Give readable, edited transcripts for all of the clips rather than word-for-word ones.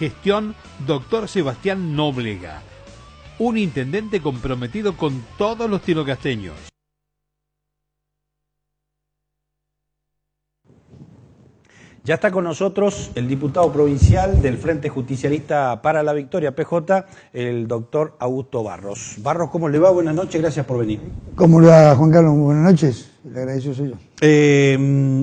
Gestión Dr. Sebastián Nóblega, un intendente comprometido con todos los tinocasteños. Ya está con nosotros el diputado provincial del Frente Justicialista para la Victoria, PJ, el doctor Augusto Barros. Barros, ¿cómo le va? Buenas noches, gracias por venir. ¿Cómo le va, Juan Carlos? Buenas noches, le agradezco soy yo.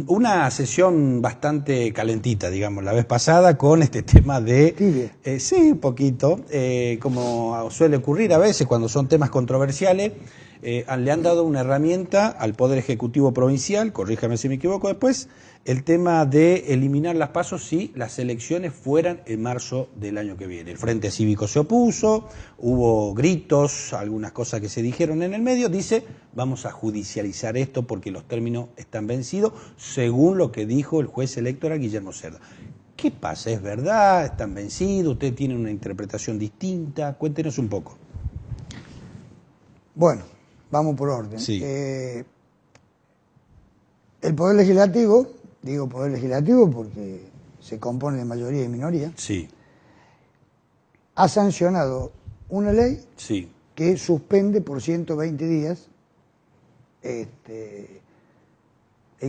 Una sesión bastante calentita, digamos, la vez pasada con este tema de... Tibia. Sí, un poquito, como suele ocurrir a veces cuando son temas controversiales, le han dado una herramienta al Poder Ejecutivo Provincial, corríjame si me equivoco después, el tema de eliminar las PASO si las elecciones fueran en marzo del año que viene. El Frente Cívico se opuso, hubo gritos, algunas cosas que se dijeron en el medio, dice, vamos a judicializar esto porque los términos están vencidos, según lo que dijo el juez electoral Guillermo Cerda. ¿Qué pasa? ¿Es verdad? ¿Están vencidos? ¿Usted tiene una interpretación distinta? Cuéntenos un poco. Bueno, vamos por orden. Sí. El Poder Legislativo, digo Poder Legislativo porque se compone de mayoría y minoría, Sí. ha sancionado una ley Sí. que suspende por 120 días el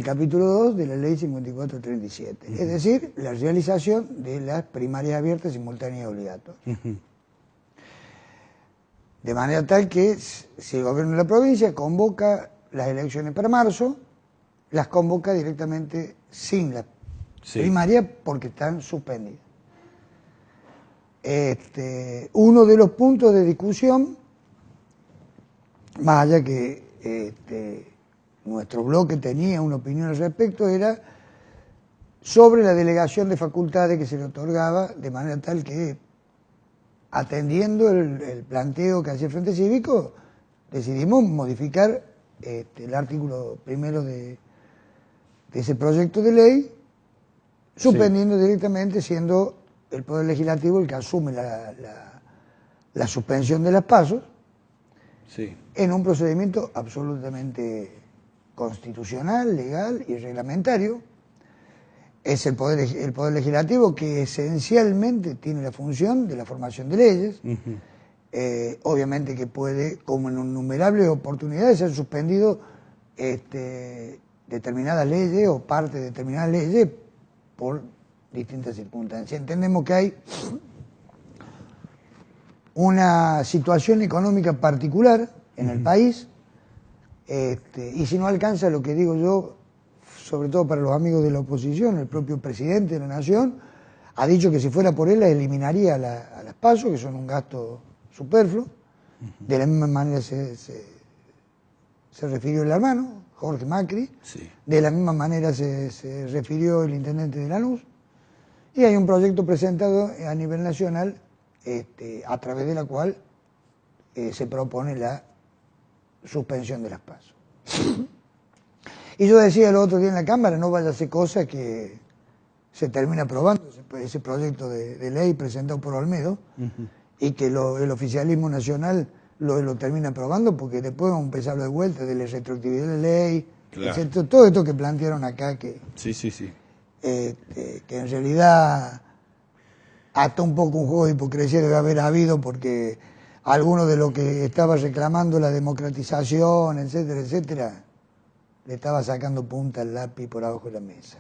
capítulo 2 de la ley 5437, es decir, la realización de las primarias abiertas, simultáneas y obligatorias. De manera tal que si el gobierno de la provincia convoca las elecciones para marzo, las convoca directamente sin la primaria porque están suspendidas. Uno de los puntos de discusión, más allá que nuestro bloque tenía una opinión al respecto, era sobre la delegación de facultades que se le otorgaba, de manera tal que, atendiendo el planteo que hacía el Frente Cívico, decidimos modificar el artículo primero de ese proyecto de ley, suspendiendo directamente, siendo el Poder Legislativo el que asume la suspensión de las PASO, en un procedimiento absolutamente constitucional, legal y reglamentario. Es el poder Legislativo que esencialmente tiene la función de la formación de leyes. Obviamente que puede, como en innumerables oportunidades, ser suspendido determinadas leyes o parte de determinadas leyes por distintas circunstancias. Entendemos que hay una situación económica particular en el país, y si no alcanza lo que digo yo, sobre todo para los amigos de la oposición, el propio presidente de la Nación ha dicho que si fuera por él la eliminaría a las PASO, que son un gasto superfluo. De la misma manera se refirió el hermano, Jorge Macri, de la misma manera se refirió el intendente de Lanús, y hay un proyecto presentado a nivel nacional a través de la cual se propone la suspensión de las PASO. Y yo decía el otro día en la Cámara, no vaya a ser cosa que se termine aprobando ese proyecto de ley presentado por Olmedo, y que el oficialismo nacional lo termine aprobando, porque después vamos a empezar de vuelta de la retroactividad de la ley, etcétera, todo esto que plantearon acá, que en realidad hasta un poco un juego de hipocresía debe haber habido, porque algunos de los que estaba reclamando la democratización, etcétera, etcétera, le estaba sacando punta al lápiz por abajo de la mesa.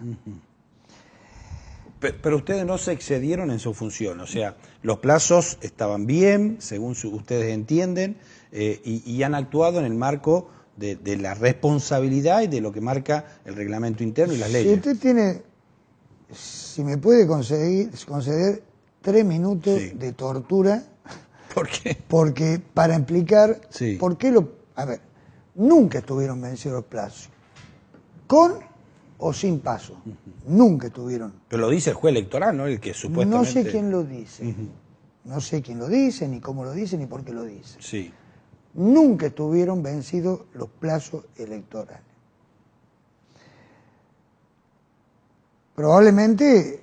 Pero ustedes no se excedieron en su función, o sea, los plazos estaban bien, según ustedes entienden, y han actuado en el marco de la responsabilidad y de lo que marca el reglamento interno y las leyes. Si usted tiene, si me puede conceder 3 minutos de tortura. ¿Por qué? Porque para explicar por qué a ver, nunca estuvieron vencidos los plazos. Con o sin PASO. Nunca estuvieron. Pero lo dice el juez electoral, ¿no? El que supuestamente... No sé quién lo dice. No sé quién lo dice, ni cómo lo dice, ni por qué lo dice. Nunca estuvieron vencidos los plazos electorales. Probablemente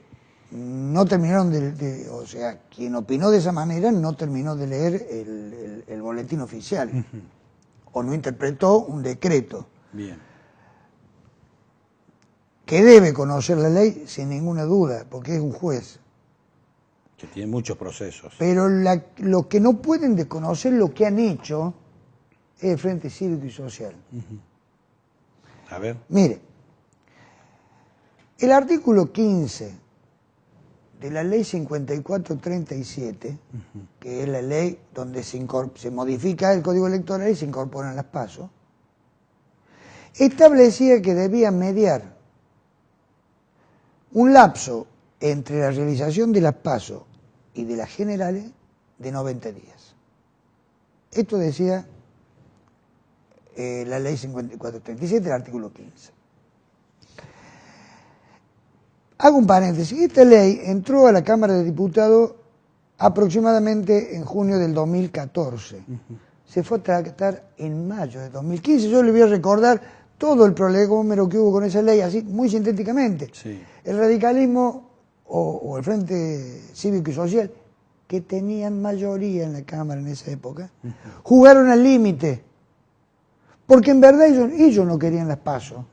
no terminaron o sea, quien opinó de esa manera no terminó de leer el boletín oficial, o no interpretó un decreto. Que debe conocer la ley sin ninguna duda, porque es un juez. Que tiene muchos procesos. Pero lo que no pueden desconocer lo que han hecho es el Frente Cívico y Social. A ver. Mire, el artículo 15 de la ley 5437, que es la ley donde se modifica el Código Electoral y se incorporan las PASO, establecía que debía mediar un lapso entre la realización de las PASO y de las generales de 90 días. Esto decía la ley 5437, el artículo 15. Hago un paréntesis. Esta ley entró a la Cámara de Diputados aproximadamente en junio del 2014. Se fue a tratar en mayo de 2015. Yo le voy a recordar todo el prolegómero que hubo con esa ley, así muy sintéticamente. Sí. El radicalismo o el Frente Cívico y Social, que tenían mayoría en la Cámara en esa época, jugaron al límite. Porque en verdad ellos no querían las PASO.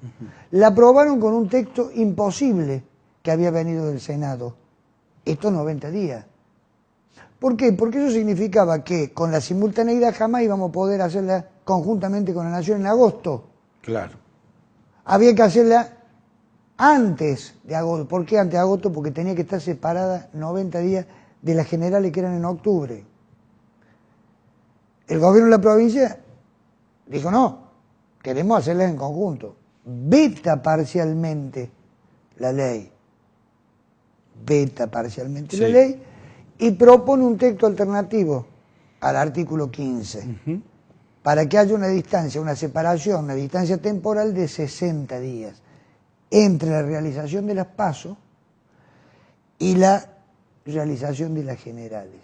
La aprobaron con un texto imposible que había venido del Senado. Estos 90 días. ¿Por qué? Porque eso significaba que con la simultaneidad jamás íbamos a poder hacerla conjuntamente con la Nación en agosto. Claro. Había que hacerla antes de agosto. ¿Por qué antes de agosto? Porque tenía que estar separada 90 días de las generales que eran en octubre. El gobierno de la provincia dijo, no, queremos hacerlas en conjunto. Veta parcialmente la ley. Veta parcialmente la ley y propone un texto alternativo al artículo 15 para que haya una distancia, una separación, una distancia temporal de 60 días entre la realización de las PASO y la realización de las generales.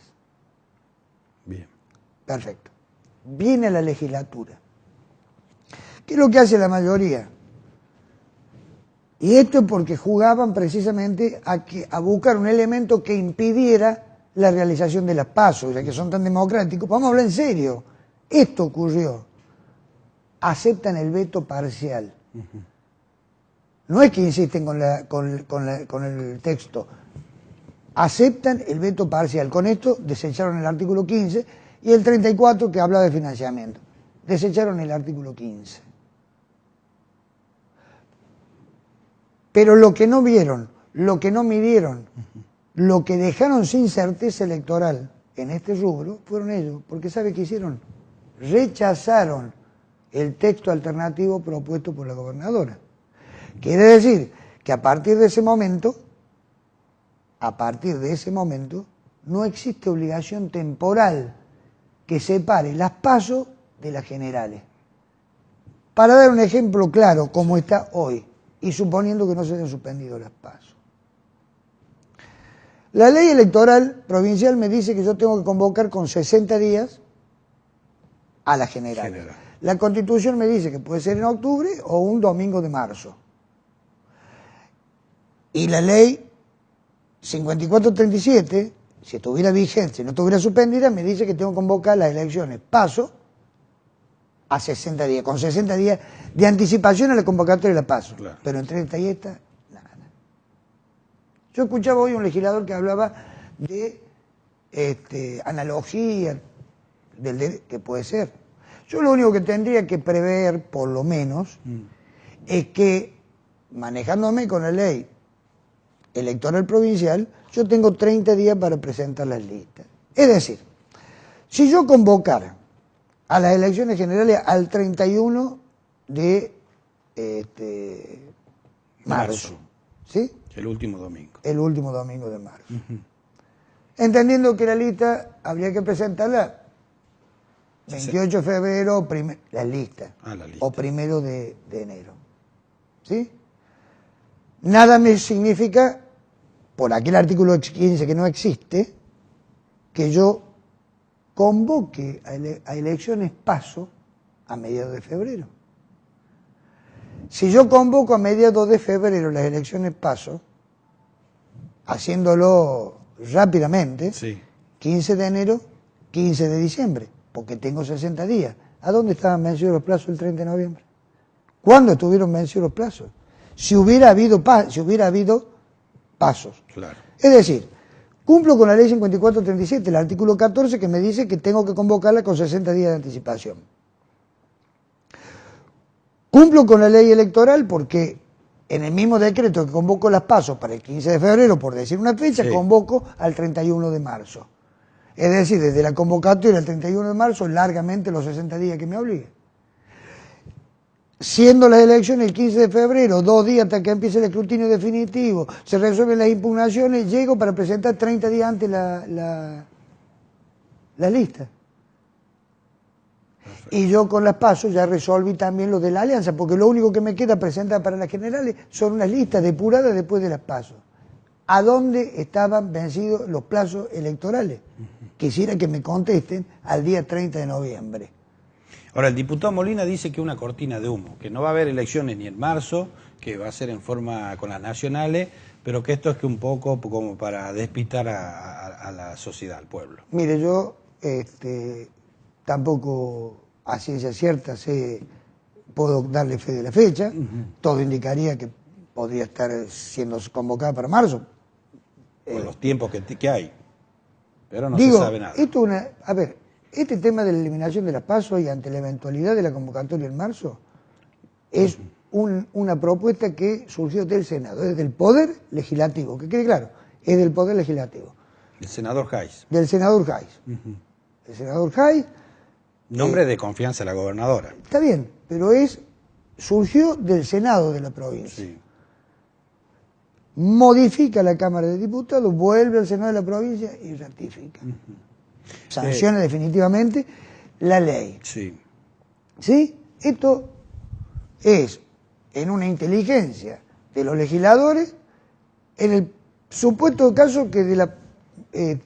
Bien. Perfecto. Viene la legislatura. ¿Qué es lo que hace la mayoría? Y esto es porque jugaban precisamente a buscar un elemento que impidiera la realización de las PASO, ya que son tan democráticos. Vamos a hablar en serio. Esto ocurrió. Aceptan el veto parcial. No es que insisten con el texto. Aceptan el veto parcial. Con esto desecharon el artículo 15 y el 34 que habla de financiamiento. Desecharon el artículo 15. Pero lo que no vieron, lo que no midieron, lo que dejaron sin certeza electoral en este rubro, fueron ellos. Porque ¿sabe qué hicieron? Rechazaron el texto alternativo propuesto por la gobernadora. Quiere decir que a partir de ese momento, no existe obligación temporal que separe las PASO de las generales. Para dar un ejemplo claro, como está hoy, y suponiendo que no se hayan suspendido las PASO. La ley electoral provincial me dice que yo tengo que convocar con 60 días a la general. La Constitución me dice que puede ser en octubre o un domingo de marzo. Y la ley 5437, si estuviera vigente, si no estuviera suspendida, me dice que tengo que convocar las elecciones PASO a 60 días, con 60 días de anticipación a la convocatoria de la PASO. Claro. Pero entre esta y esta, nada. Yo escuchaba hoy un legislador que hablaba de analogía, que puede ser. Yo lo único que tendría que prever, por lo menos, es que, manejándome con la ley electoral provincial, yo tengo 30 días para presentar las listas. Es decir, si yo convocara a las elecciones generales al 31 de marzo. ¿Sí? El último domingo. El último domingo de marzo. Entendiendo que la lista habría que presentarla 28 de febrero, la lista. O 1 de enero. ¿Sí? Nada me significa, por aquel artículo 15 que no existe, que yo convoque a elecciones PASO a mediados de febrero. Si yo convoco a mediados de febrero las elecciones PASO, haciéndolo rápidamente, 15 de enero, 15 de diciembre, porque tengo 60 días. ¿A dónde estaban vencidos los plazos el 30 de noviembre? ¿Cuándo estuvieron vencidos los plazos? Si hubiera habido pasos. Claro. Es decir, Cumplo con la ley 5437, el artículo 14, que me dice que tengo que convocarla con 60 días de anticipación. Cumplo con la ley electoral porque en el mismo decreto que convoco las PASO para el 15 de febrero, por decir una fecha, Sí. convoco al 31 de marzo. Es decir, desde la convocatoria al 31 de marzo, largamente los 60 días que me obliguen. Siendo las elecciones el 15 de febrero, 2 días hasta que empiece el escrutinio definitivo, se resuelven las impugnaciones, llego para presentar 30 días antes la lista. Y yo con las PASO ya resolví también lo de la alianza, porque lo único que me queda presentar para las generales son unas listas depuradas después de las PASO. ¿A dónde estaban vencidos los plazos electorales? Quisiera que me contesten al día 30 de noviembre. Ahora, el diputado Molina dice que una cortina de humo, que no va a haber elecciones ni en marzo, que va a ser en forma con las nacionales, pero que esto es que un poco como para despistar a la sociedad, al pueblo. Mire, yo tampoco a ciencia cierta puedo darle fe de la fecha. Todo indicaría que podría estar siendo convocada para marzo. Con los tiempos que hay, pero no Digo, se sabe nada. a ver, este tema de la eliminación de las PASO y ante la eventualidad de la convocatoria en marzo es una propuesta que surgió del Senado, es del Poder Legislativo, que quede claro, es del Poder Legislativo. El senador Hayes. Del senador Hayes. El senador Hayes. Nombre de confianza de la gobernadora. Está bien, pero surgió del Senado de la provincia. Sí. Modifica la Cámara de Diputados, vuelve al Senado de la provincia y ratifica. Sanciona definitivamente la ley. Sí. ¿Sí? Esto es en una inteligencia de los legisladores, en el supuesto caso que de la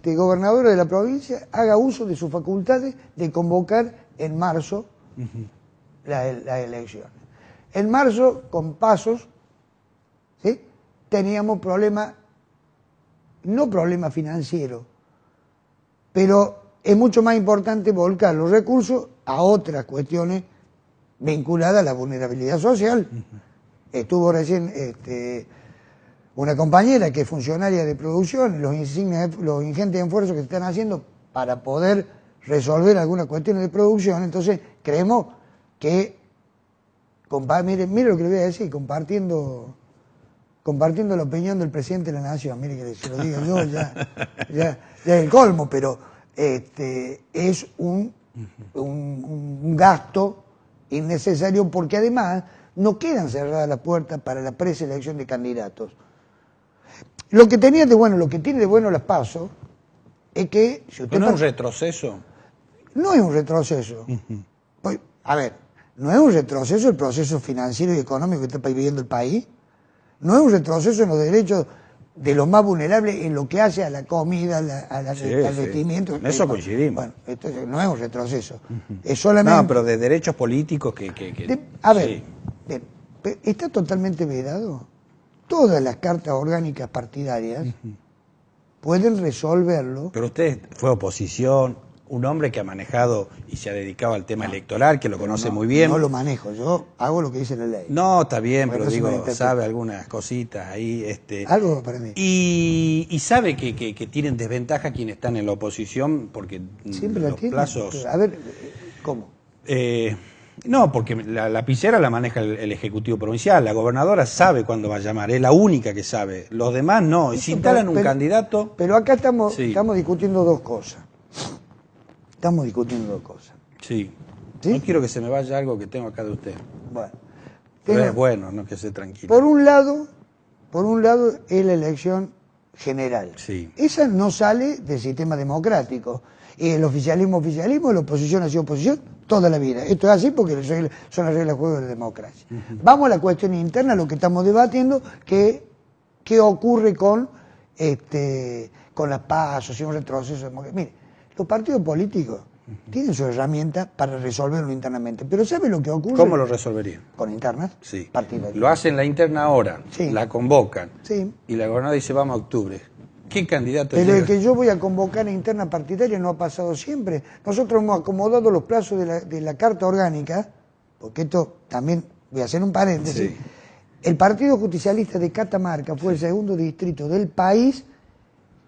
gobernadora de la provincia haga uso de sus facultades de convocar en marzo las elecciones. En marzo, con pasos, ¿sí?, teníamos problemas, no problemas financieros, pero es mucho más importante volcar los recursos a otras cuestiones vinculadas a la vulnerabilidad social. Estuvo recién una compañera que es funcionaria de producción, los ingentes esfuerzos que se están haciendo para poder resolver algunas cuestiones de producción. Entonces creemos que, mire lo que le voy a decir, compartiendo la opinión del presidente de la Nación, mire que se lo diga yo, ya es el colmo, pero es un gasto innecesario porque además no quedan cerradas las puertas para la preselección de candidatos. Lo que tiene de bueno las PASO es que si usted ¿No es un retroceso? no es un retroceso. Pues, a ver, no es un retroceso el proceso financiero y económico que está viviendo el país. No es un retroceso en los derechos de los más vulnerables en lo que hace a la comida, al vestimiento. En eso coincidimos. Bueno, esto no es un retroceso. Es solamente... No, pero de derechos políticos a ver, sí. bien, está totalmente vedado. Todas las cartas orgánicas partidarias pueden resolverlo. Pero usted fue oposición, un hombre que ha manejado y se ha dedicado al tema electoral, que lo conoce muy bien. No lo manejo, yo hago lo que dice la ley. No, está bien, Bueno, pero no se digo, malinterprete. sabe algunas cositas ahí. Algo para mí. Y sabe que tienen desventaja quienes están en la oposición porque Siempre la los tiene. plazos... A ver, ¿cómo? No, porque la lapicera la maneja el Ejecutivo Provincial, la gobernadora sabe cuándo va a llamar, es la única que sabe, los demás no, y si instalan un candidato... Pero acá estamos Sí. discutiendo dos cosas. Estamos discutiendo dos cosas. Sí. ¿Sí? No quiero que se me vaya algo que tengo acá de usted. Bueno, Pero es bueno, no que se tranquilo. por un lado es la elección general. Sí. Esa no sale del sistema democrático. El oficialismo, la oposición ha sido oposición toda la vida. Esto es así porque son las reglas de juego de la democracia. Vamos a la cuestión interna, lo que estamos debatiendo, qué ocurre con las PASO, si un retroceso democrático. Mire, los partidos políticos tienen sus herramientas para resolverlo internamente. Pero ¿sabe lo que ocurre? ¿Cómo lo resolverían? Con internas Sí. partidarias. Lo hacen la interna ahora, Sí. la convocan, Sí. y la gobernadora dice vamos a octubre. ¿Qué candidato Pero llega? el que yo voy a convocar a interna partidaria no ha pasado siempre. Nosotros hemos acomodado los plazos de la Carta Orgánica, porque esto también, voy a hacer un paréntesis, Sí. el Partido Justicialista de Catamarca fue el segundo distrito del país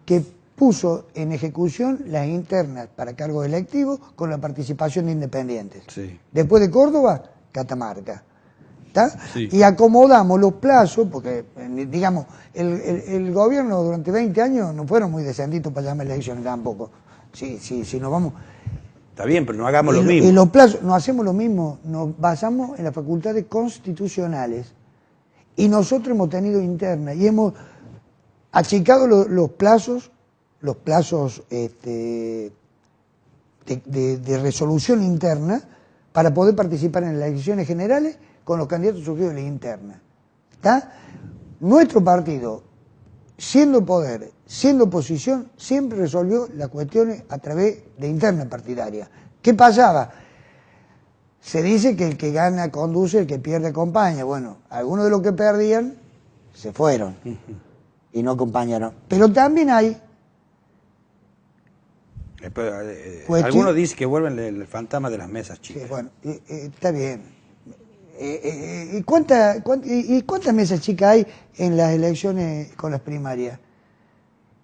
que puso en ejecución las internas para cargos electivos con la participación de independientes. Sí. Después de Córdoba, Catamarca. ¿Está? Sí. Y acomodamos los plazos, porque, digamos, el gobierno durante 20 años no fueron muy descendidos para llamar elecciones tampoco. Sí, nos vamos. Está bien, pero no hagamos lo mismo. Y los plazos, no hacemos lo mismo, nos basamos en las facultades constitucionales. Y nosotros hemos tenido internas y hemos achicado los plazos de resolución interna para poder participar en las elecciones generales con los candidatos surgidos de la interna. ¿Está? Nuestro partido, siendo poder, siendo oposición, siempre resolvió las cuestiones a través de interna partidaria. ¿Qué pasaba? Se dice que el que gana conduce, el que pierde acompaña. Bueno, algunos de los que perdían se fueron y no acompañaron. Pero también hay... Algunos dicen que vuelven el fantasma de las mesas chicas. Sí, bueno, está bien. ¿Y cuántas mesas chicas hay en las elecciones con las primarias?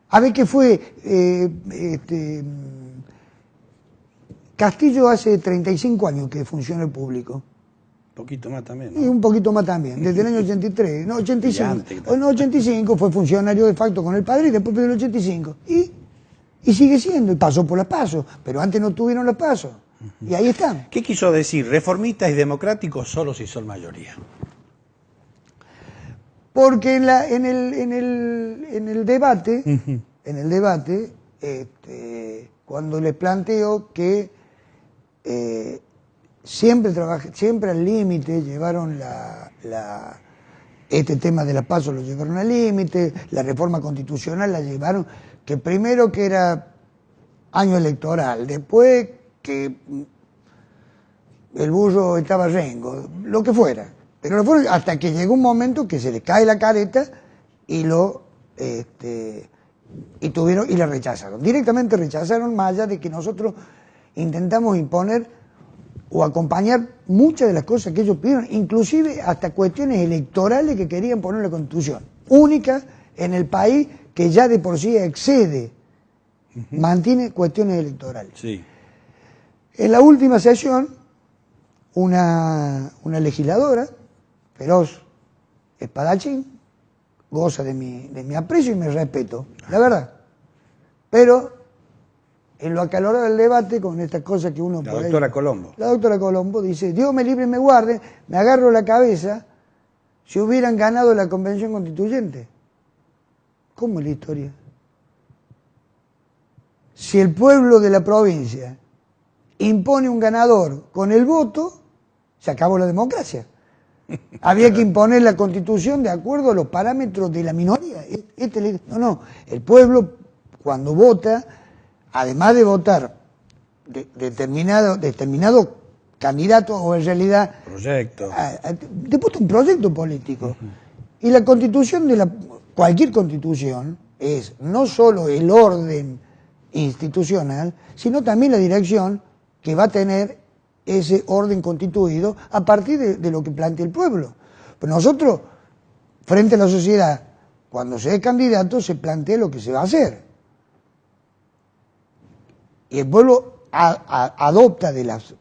A ver qué fue... Castillo hace 35 años que funciona el público. Un poquito más también, ¿no? Y un poquito más también, desde el año 83, no, 85. En 85 fue funcionario de facto con el padre y después del 85. Y sigue siendo, y pasó por las PASO, pero antes no tuvieron las PASO. Y ahí están. ¿Qué quiso decir? Reformistas y democráticos solo si son mayoría. Porque en el debate, cuando les planteo que siempre al límite llevaron este tema de la PASO lo llevaron al límite, la reforma constitucional la llevaron, que primero que era año electoral, después que el burro estaba rengo, lo que fuera. Pero hasta que llegó un momento que se le cae la careta y la rechazaron. Directamente rechazaron, más allá de que nosotros intentamos imponer o acompañar muchas de las cosas que ellos pidieron, inclusive hasta cuestiones electorales que querían poner en la Constitución. Única en el país que ya de por sí excede, mantiene cuestiones electorales. Sí. En la última sesión, una legisladora, feroz, espadachín, goza de mi aprecio y mi respeto, la verdad. Pero en lo acalorado del debate, con estas cosas que uno... La doctora Colombo. La doctora Colombo dice, Dios me libre y me guarde, me agarro la cabeza si hubieran ganado la Convención Constituyente. ¿Cómo es la historia? Si el pueblo de la provincia impone un ganador con el voto, se acabó la democracia. Había que imponer la Constitución de acuerdo a los parámetros de la minoría. No, el pueblo cuando vota, además de votar determinado candidato o en realidad... Proyecto. Te vota un proyecto político. Y la Constitución cualquier Constitución es no solo el orden institucional, sino también la dirección que va a tener ese orden constituido a partir de lo que plantea el pueblo. Pero nosotros, frente a la sociedad, cuando se es candidato, se plantea lo que se va a hacer. Y el pueblo adopta de las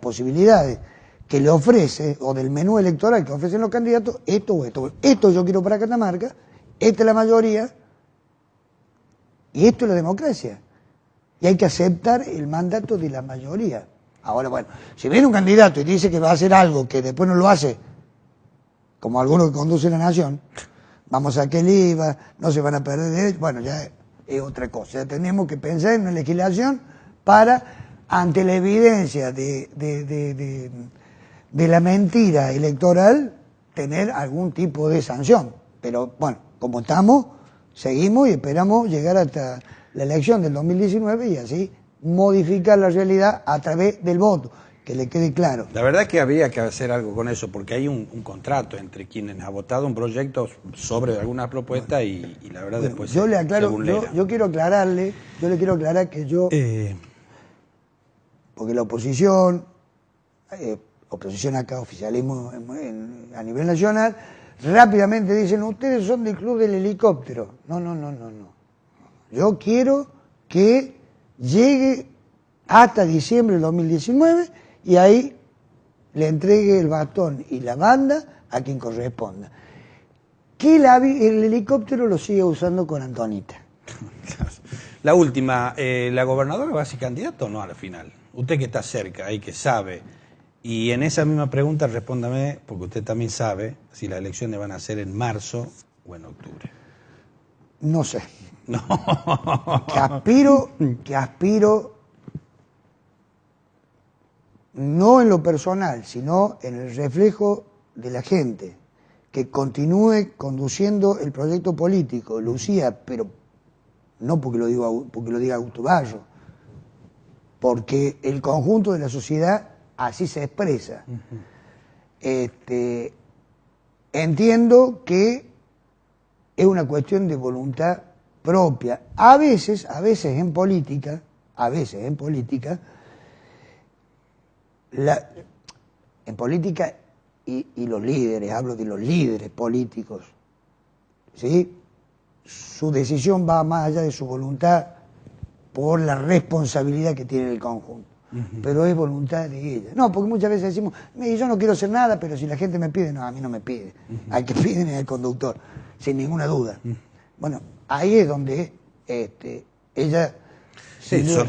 posibilidades que le ofrece, o del menú electoral que ofrecen los candidatos, esto o esto. Esto yo quiero para Catamarca, esta es la mayoría, y esto es la democracia. Y hay que aceptar el mandato de la mayoría. Ahora, bueno, si viene un candidato y dice que va a hacer algo que después no lo hace, como algunos que conducen la nación, vamos a que el IVA, no se van a perder derechos, bueno, ya es otra cosa. Ya tenemos que pensar en una legislación para, ante la evidencia de la mentira electoral, tener algún tipo de sanción. Pero, bueno, como estamos, seguimos y esperamos llegar hasta la elección del 2019 y así modificar la realidad a través del voto, que le quede claro. La verdad es que había que hacer algo con eso, porque hay un contrato entre quienes ha votado un proyecto sobre alguna propuesta y la verdad después yo le aclaro, yo quiero aclararle, yo le quiero aclarar que yo, porque la oposición acá, oficialismo a nivel nacional, rápidamente dicen, ustedes son del club del helicóptero. No. Yo quiero que llegue hasta diciembre del 2019 y ahí le entregue el bastón y la banda a quien corresponda. Que el helicóptero lo sigue usando con Antonita. La última, ¿la gobernadora va a ser candidata o no a la final? Usted que está cerca y que sabe, y en esa misma pregunta respóndame, porque usted también sabe si las elecciones van a ser en marzo o en octubre. No sé. No. Que aspiro no en lo personal, sino en el reflejo de la gente, que continúe conduciendo el proyecto político, Lucía, pero no porque lo diga Augusto Barro, porque el conjunto de la sociedad así se expresa. Entiendo que es una cuestión de voluntad propia. A veces en política, y los líderes, hablo de los líderes políticos, ¿sí? Su decisión va más allá de su voluntad por la responsabilidad que tiene el conjunto. Pero es voluntad de ella. No, porque muchas veces decimos, yo no quiero hacer nada, pero si la gente me pide, no, a mí no me pide. Al que piden es el conductor, sin ninguna duda. Bueno, ahí es donde ella Sí, son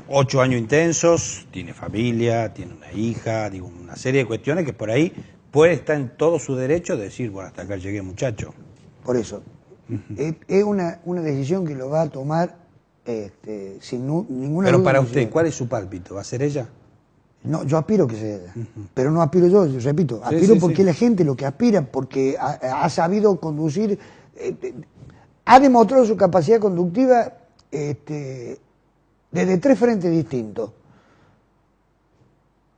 8 años intensos, tiene familia, tiene una hija, digo, una serie de cuestiones que por ahí puede estar en todo su derecho de decir, bueno, hasta acá llegué, muchacho. Por eso, es una decisión que lo va a tomar sin ninguna duda. Pero para usted, ¿cuál es su pálpito? ¿Va a ser ella? No, yo aspiro que sea ella, pero no aspiro yo repito, aspiro porque la gente lo que aspira, porque ha sabido conducir, ha demostrado su capacidad conductiva desde 3 frentes distintos.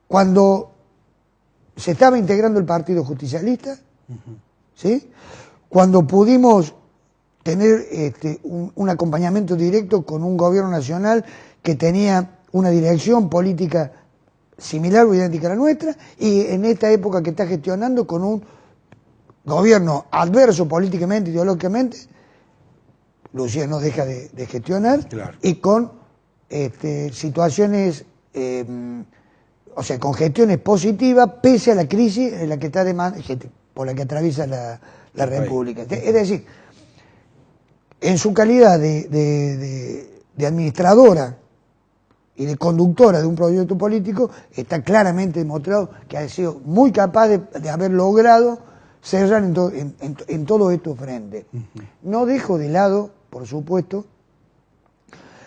Cuando se estaba integrando el Partido Justicialista, ¿sí? Cuando pudimos tener un acompañamiento directo con un gobierno nacional que tenía una dirección política similar o idéntica a la nuestra, y en esta época que está gestionando con un gobierno adverso políticamente, ideológicamente, Lucía no deja de gestionar, claro. Y con situaciones, o sea, con gestiones positivas, pese a la crisis en la que está por la que atraviesa la República. Es decir, en su calidad de administradora y de conductora de un proyecto político, está claramente demostrado que ha sido muy capaz de haber logrado cerrar en todos estos frentes. No dejo de lado, por supuesto,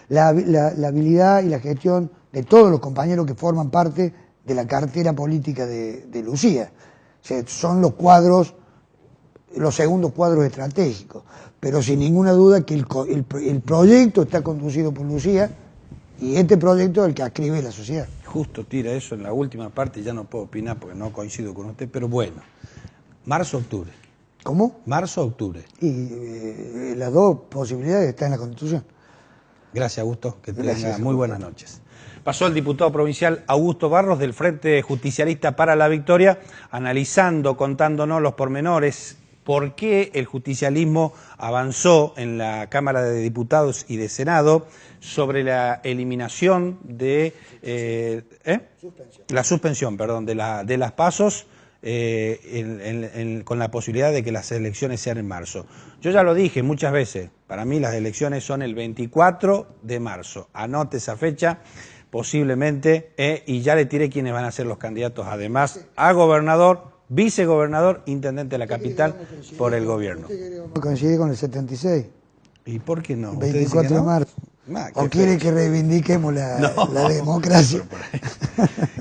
la habilidad y la gestión de todos los compañeros que forman parte de la cartera política de Lucía. O sea, son los segundos cuadros estratégicos, pero sin ninguna duda que el proyecto está conducido por Lucía, y este proyecto es el que ascribe la sociedad. Justo tira eso en la última parte, ya no puedo opinar porque no coincido con usted, pero bueno, marzo-octubre. ¿Cómo? Marzo-octubre. Y las dos posibilidades están en la Constitución. Gracias, Augusto, que Gracias, tenga muy buenas noches. Pasó el diputado provincial Augusto Barros del Frente Justicialista para la Victoria, analizando, contándonos los pormenores, por qué el justicialismo avanzó en la Cámara de Diputados y de Senado sobre la eliminación de la suspensión, de las pasos, con la posibilidad de que las elecciones sean en marzo. Yo ya lo dije muchas veces, para mí las elecciones son el 24 de marzo. Anote esa fecha, posiblemente, y ya le tiré quiénes van a ser los candidatos, además a gobernador, vicegobernador, intendente de la capital por el gobierno. ¿Coincide con el 76? ¿Y por qué no? 24 de marzo. ¿O quiere que reivindiquemos la democracia?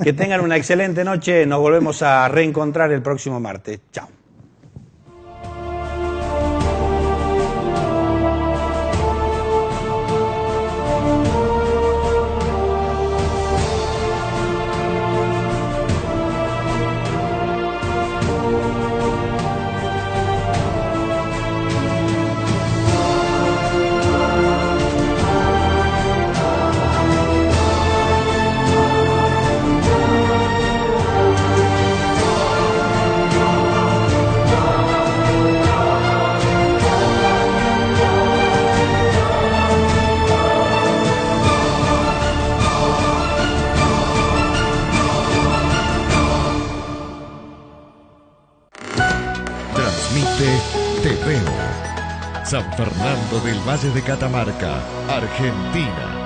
Que tengan una excelente noche. Nos volvemos a reencontrar el próximo martes. Chao. Transmite Te Veo. San Fernando del Valle de Catamarca, Argentina.